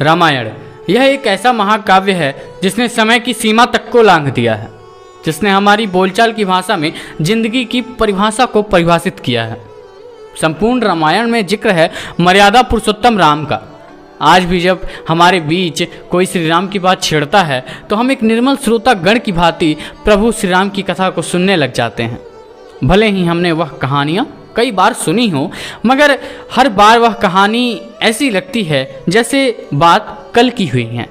रामायण यह एक ऐसा महाकाव्य है जिसने समय की सीमा तक को लांघ दिया है, जिसने हमारी बोलचाल की भाषा में जिंदगी की परिभाषा को परिभाषित किया है। संपूर्ण रामायण में जिक्र है मर्यादा पुरुषोत्तम राम का। आज भी जब हमारे बीच कोई श्री राम की बात छेड़ता है तो हम एक निर्मल श्रोता गण की भांति प्रभु श्री राम की कथा को सुनने लग जाते हैं। भले ही हमने वह कहानियाँ कई बार सुनी हो, मगर हर बार वह कहानी ऐसी लगती है जैसे बात कल की हुई है,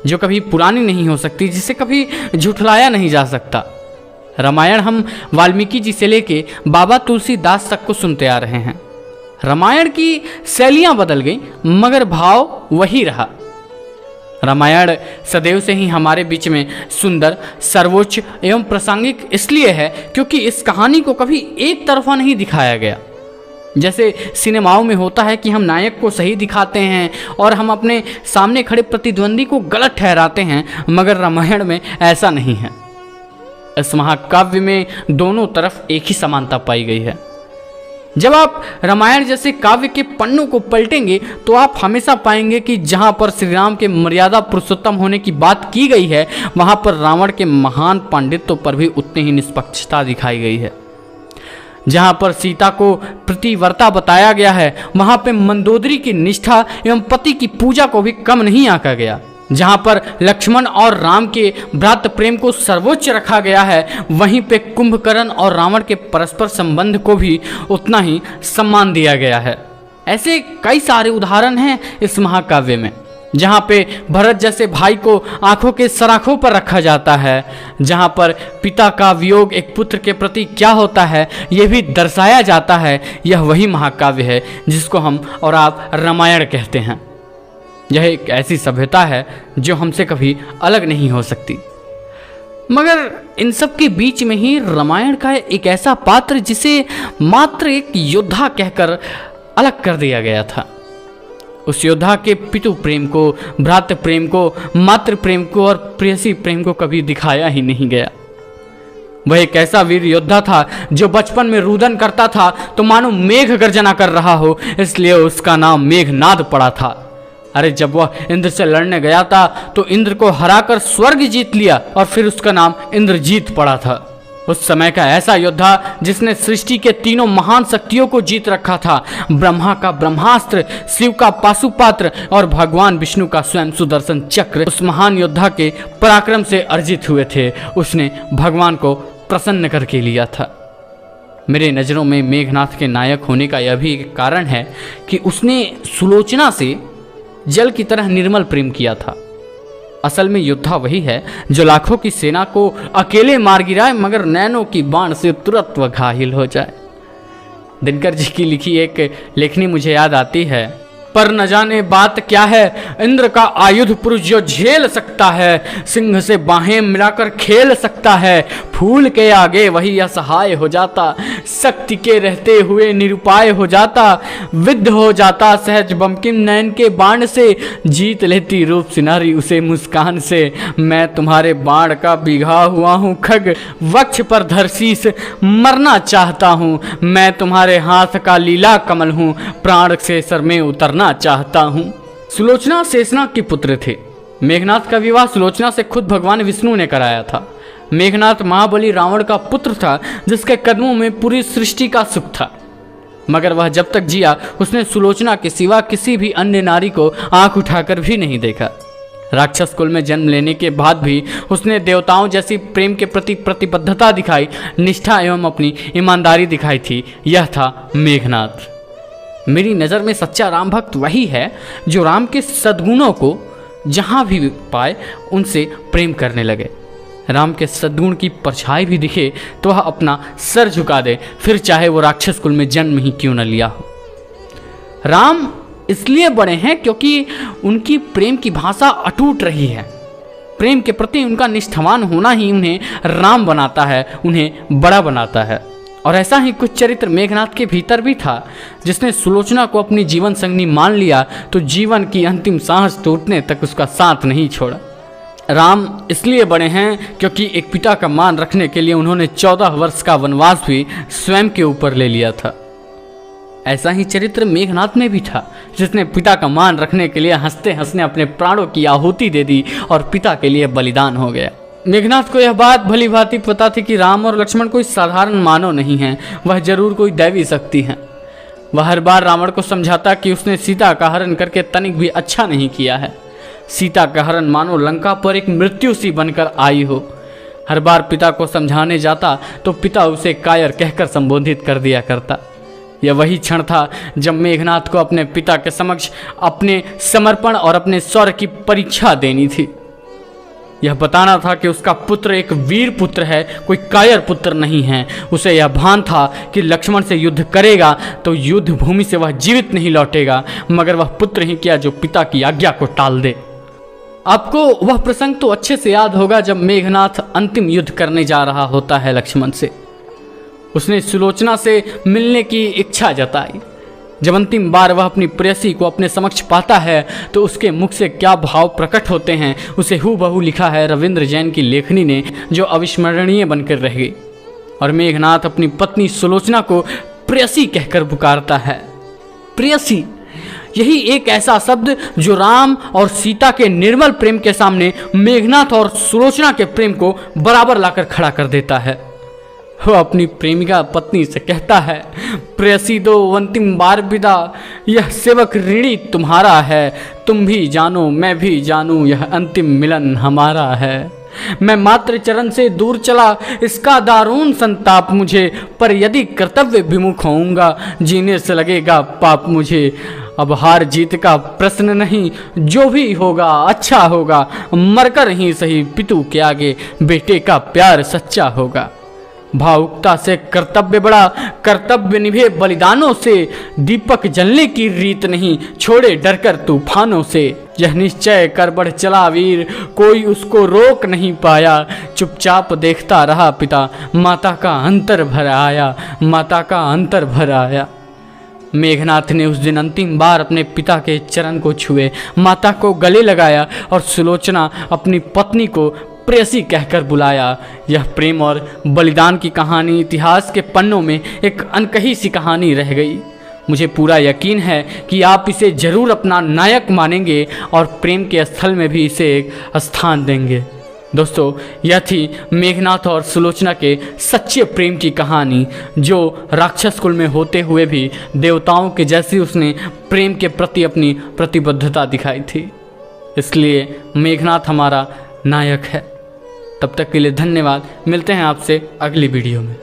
जो कभी पुरानी नहीं हो सकती, जिसे कभी झुठलाया नहीं जा सकता। रामायण हम वाल्मीकि जी से लेके बाबा तुलसीदास तक को सुनते आ रहे हैं। रामायण की शैलियाँ बदल गई मगर भाव वही रहा। रामायण सदैव से ही हमारे बीच में सुंदर, सर्वोच्च एवं प्रासंगिक इसलिए है क्योंकि इस कहानी को कभी एक तरफा नहीं दिखाया गया। जैसे सिनेमाओं में होता है कि हम नायक को सही दिखाते हैं और हम अपने सामने खड़े प्रतिद्वंदी को गलत ठहराते हैं, मगर रामायण में ऐसा नहीं है। इस महाकाव्य में दोनों तरफ एक ही समानता पाई गई है। जब आप रामायण जैसे काव्य के पन्नों को पलटेंगे तो आप हमेशा पाएंगे कि जहाँ पर श्री राम के मर्यादा पुरुषोत्तम होने की बात की गई है, वहाँ पर रावण के महान पांडित्य पर भी उतनी ही निष्पक्षता दिखाई गई है। जहाँ पर सीता को प्रतिव्रता बताया गया है, वहाँ पे मंदोदरी की निष्ठा एवं पति की पूजा को भी कम नहीं आंका गया। जहाँ पर लक्ष्मण और राम के भ्रातृ प्रेम को सर्वोच्च रखा गया है, वहीं पे कुंभकर्ण और रावण के परस्पर संबंध को भी उतना ही सम्मान दिया गया है। ऐसे कई सारे उदाहरण हैं इस महाकाव्य में, जहाँ पे भरत जैसे भाई को आंखों के सराखों पर रखा जाता है, जहाँ पर पिता का वियोग एक पुत्र के प्रति क्या होता है ये भी दर्शाया जाता है। यह वही महाकाव्य है जिसको हम और आप रामायण कहते हैं। यह एक ऐसी सभ्यता है जो हमसे कभी अलग नहीं हो सकती। मगर इन सब के बीच में ही रामायण का एक ऐसा पात्र जिसे मात्र एक योद्धा कहकर अलग कर दिया गया था। उस योद्धा के पितु प्रेम को, भ्रातृ प्रेम को, मातृ प्रेम को और प्रेयसी प्रेम को कभी दिखाया ही नहीं गया। वह एक ऐसा वीर योद्धा था जो बचपन में रुदन करता था तो मानो मेघ गर्जना कर रहा हो, इसलिए उसका नाम मेघनाद पड़ा था। अरे जब वह इंद्र से लड़ने गया था तो इंद्र को हराकर स्वर्ग जीत लिया और फिर उसका नाम इंद्रजीत पड़ा था। उस समय का ऐसा योद्धा जिसने सृष्टि के तीनों महान शक्तियों को जीत रखा था। ब्रह्मा का ब्रह्मास्त्र, शिव का पाशुपात्र और भगवान विष्णु का स्वयं सुदर्शन चक्र उस महान योद्धा के पराक्रम से अर्जित हुए थे। उसने भगवान को प्रसन्न करके लिया था। मेरे नज़रों में मेघनाथ के नायक होने का यह भी एक कारण है कि उसने सुलोचना से जल की तरह निर्मल प्रेम किया था। असल में योद्धा वही है जो लाखों की सेना को अकेले मार गिराए मगर नैनों की बाण से तुरंत वह घायल हो जाए। दिनकर जी की लिखी एक लेखनी मुझे याद आती है, पर न जाने बात क्या है, इंद्र का आयुध पुरुष जो झेल सकता है, सिंह से बाहें मिलाकर खेल सकता है, फूल के आगे वही असहाय हो जाता, शक्ति के रहते हुए निरुपाय हो जाता, विद्ध हो जाता सहज बंकिम नयन के बाण से, जीत लेती रूप सिनारी उसे मुस्कान से। मैं तुम्हारे बाण का बिघा हुआ हूँ खग, वक्ष पर धर शीस मरना चाहता हूँ, मैं तुम्हारे हाथ का लीला कमल हूँ, प्राण से सर में उतरना चाहता हूं। सुलोचना शेषनाग के पुत्र थे। मेघनाथ का विवाह सुलोचना से खुद भगवान विष्णु ने कराया था। मेघनाथ महाबली रावण का पुत्र था जिसके कदमों में पूरी सृष्टि का सुख था, मगर वह जब तक जिया उसने सुलोचना के सिवा किसी भी अन्य नारी को आंख उठाकर भी नहीं देखा। राक्षस कुल में जन्म लेने के बाद भी उसने देवताओं जैसी प्रेम के प्रति प्रतिबद्धता दिखाई, निष्ठा एवं अपनी ईमानदारी दिखाई थी। यह था मेघनाथ। मेरी नज़र में सच्चा राम भक्त वही है जो राम के सद्गुणों को जहाँ भी पाए उनसे प्रेम करने लगे। राम के सद्गुण की परछाई भी दिखे तो वह अपना सर झुका दे, फिर चाहे वो राक्षस कुल में जन्म ही क्यों न लिया हो। राम इसलिए बड़े हैं क्योंकि उनकी प्रेम की भाषा अटूट रही है। प्रेम के प्रति उनका निष्ठावान होना ही उन्हें राम बनाता है, उन्हें बड़ा बनाता है। और ऐसा ही कुछ चरित्र मेघनाथ के भीतर भी था। जिसने सुलोचना को अपनी जीवन संगनी मान लिया तो जीवन की अंतिम सांस टूटने तक उसका साथ नहीं छोड़ा। राम इसलिए बड़े हैं क्योंकि एक पिता का मान रखने के लिए उन्होंने 14 वर्ष का वनवास भी स्वयं के ऊपर ले लिया था। ऐसा ही चरित्र मेघनाथ में भी था, जिसने पिता का मान रखने के लिए हंसते हंसने अपने प्राणों की आहुति दे दी और पिता के लिए बलिदान हो गया। मेघनाथ को यह बात भली भांति पता थी कि राम और लक्ष्मण कोई साधारण मानव नहीं हैं, वह जरूर कोई दैवी शक्ति है। वह हर बार रावण को समझाता कि उसने सीता का हरण करके तनिक भी अच्छा नहीं किया है। सीता का हरण मानो लंका पर एक मृत्यु सी बनकर आई हो। हर बार पिता को समझाने जाता तो पिता उसे कायर कहकर संबोधित कर दिया करता। यह वही क्षण था जब मेघनाथ को अपने पिता के समक्ष अपने समर्पण और अपने शौर्य की परीक्षा देनी थी। यह बताना था कि उसका पुत्र एक वीर पुत्र है, कोई कायर पुत्र नहीं है। उसे यह भान था कि लक्ष्मण से युद्ध करेगा तो युद्ध भूमि से वह जीवित नहीं लौटेगा, मगर वह पुत्र ही क्या जो पिता की आज्ञा को टाल दे। आपको वह प्रसंग तो अच्छे से याद होगा जब मेघनाथ अंतिम युद्ध करने जा रहा होता है लक्ष्मण से। उसने सुलोचना से मिलने की इच्छा जताई। जब अंतिम बार वह अपनी प्रेयसी को अपने समक्ष पाता है तो उसके मुख से क्या भाव प्रकट होते हैं, उसे हूबहू लिखा है रविंद्र जैन की लेखनी ने, जो अविस्मरणीय बनकर रह गई। और मेघनाथ अपनी पत्नी सुलोचना को प्रेयसी कहकर पुकारता है। प्रेयसी, यही एक ऐसा शब्द जो राम और सीता के निर्मल प्रेम के सामने मेघनाथ और सुलोचना के प्रेम को बराबर लाकर खड़ा कर देता है। वह अपनी प्रेमिका पत्नी से कहता है, प्रेयसी दो अंतिम बार विदा, यह सेवक ऋणी तुम्हारा है। तुम भी जानो मैं भी जानूं, यह अंतिम मिलन हमारा है। मैं मात्र चरण से दूर चला, इसका दारुण संताप मुझे, पर यदि कर्तव्य विमुख होऊंगा, जीने से लगेगा पाप मुझे। अब हार जीत का प्रश्न नहीं, जो भी होगा अच्छा होगा, मरकर ही सही पितु के आगे बेटे का प्यार सच्चा होगा। भावुकता से कर्तव्य बड़ा, कर्तव्य निभे बलिदानों से, दीपक जलने की रीत नहीं, छोड़े डरकर तूफानों से। यह निश्चय कर बढ़ चला वीर, कोई उसको रोक नहीं पाया, चुपचाप देखता रहा पिता, माता का अंतर भर आया, माता का अंतर भर आया। मेघनाथ ने उस दिन अंतिम बार अपने पिता के चरण को छुए, माता को गले लगाया और सुलोचना अपनी पत्नी को प्रेयसी कहकर बुलाया। यह प्रेम और बलिदान की कहानी इतिहास के पन्नों में एक अनकही सी कहानी रह गई। मुझे पूरा यकीन है कि आप इसे जरूर अपना नायक मानेंगे और प्रेम के स्थल में भी इसे एक स्थान देंगे। दोस्तों, यह थी मेघनाथ और सुलोचना के सच्चे प्रेम की कहानी, जो राक्षस कुल में होते हुए भी देवताओं के जैसी उसने प्रेम के प्रति अपनी प्रतिबद्धता दिखाई थी। इसलिए मेघनाथ हमारा नायक है। तब तक के लिए धन्यवाद। मिलते हैं आपसे अगली वीडियो में।